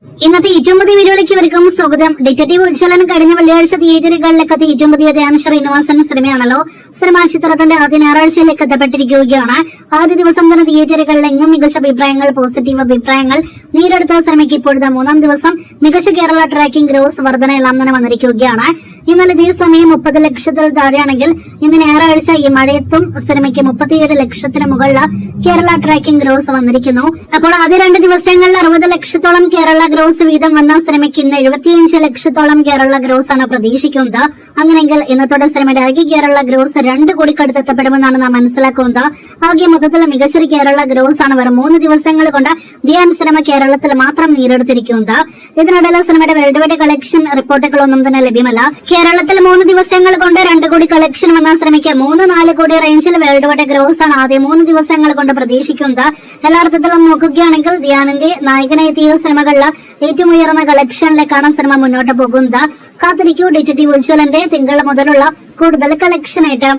ഇന്നത്തെ ഏറ്റവും പുതിയ വീഡിയോയിലേക്ക് ഇവർക്കും സ്വാഗതം. ഡിറ്റക്റ്റീവ് ഉജ്ജ്വലൻ കഴിഞ്ഞ വെള്ളിയാഴ്ച തിയേറ്ററുകളിലേക്ക് ഏറ്റവും പുതിയ ധ്യാൻ ശ്രീനിവാസൻ സിനിമയാണല്ലോ. സിനിമാ ചിത്രത്തിന്റെ ആദ്യ ഞായറാഴ്ചയിലേക്ക് എത്തപ്പെട്ടിരിക്കുകയാണ്. ആദ്യ ദിവസം തന്നെ തിയേറ്ററുകളിൽ എങ്ങും മികച്ച അഭിപ്രായങ്ങൾ, പോസിറ്റീവ് അഭിപ്രായങ്ങൾ നേരിടുത്ത സിനിമയ്ക്ക് ഇപ്പോഴത്തെ മൂന്നാം ദിവസം മികച്ച കേരള ട്രാക്കിംഗ് ഗ്രോസ് വർധന എല്ലാം തന്നെ വന്നിരിക്കുകയാണ്. ഇന്നലെ ഇതേ സമയം 30 ലക്ഷത്തിൽ താഴെയാണെങ്കിൽ ഇന്ന് ഞായറാഴ്ച ഈ മഴയത്തും സിനിമയ്ക്ക് 37 ലക്ഷത്തിന് മുകളിൽ കേരള ട്രാക്കിംഗ് ഗ്രോസ് വന്നിരിക്കുന്നു. അപ്പോൾ ആദ്യ 2 ദിവസങ്ങളിൽ 60 ലക്ഷത്തോളം കേരള ഗ്രോസ് വീതം വന്ന സിനിമയ്ക്ക് ഇന്ന് 75 ലക്ഷത്തോളം കേരള ഗ്രോസ് ആണ് പ്രതീക്ഷിക്കുന്നത്. അങ്ങനെയെങ്കിൽ ഇന്നത്തോടെ സിനിമയുടെ ആകെ കേരള ഗ്രോസ് 2 കോടിക്കടുത്ത് എത്തപ്പെടുമെന്നാണ് നാം മനസ്സിലാക്കുന്നത്. ആകെ മൊത്തത്തിൽ മികച്ചൊരു കേരള ഗ്രോസ് ആണ് വെറും 3 ദിവസങ്ങൾ കൊണ്ട് ധ്യാൻ സിനിമ കേരളത്തിൽ മാത്രം നേടിയെടുത്തിരിക്കുന്നത്. ഇതിനിടയിൽ സിനിമയുടെ വേൾഡ് വൈഡ് കളക്ഷൻ റിപ്പോർട്ടുകളൊന്നും തന്നെ ലഭ്യമല്ല. കേരളത്തിൽ 3 ദിവസങ്ങൾ കൊണ്ട് 2 കോടി കളക്ഷൻ വന്ന സിനിമയ്ക്ക് 3-4 കോടി റേഞ്ചിൽ വേൾഡ് വൈഡ് ഗ്രോസ് ആണ് ആദ്യ 3 ദിവസങ്ങൾ കൊണ്ട് പ്രതീക്ഷിക്കുന്നത്. എല്ലാ അർത്ഥത്തിലും നോക്കുകയാണെങ്കിൽ ധ്യാനിന്റെ നായകനെത്തിയ സിനിമകളിൽ ഏറ്റവും ഉയർന്ന കളക്ഷനിലേക്കാണ് സിനിമ മുന്നോട്ട് പോകുന്നത്. കാത്തിരിക്കൂ ഡിറ്റക്റ്റീവ് ഉജ്ജ്വലന്റെ തിങ്കൾ മുതലുള്ള കൂടുതൽ കളക്ഷനായിട്ട്.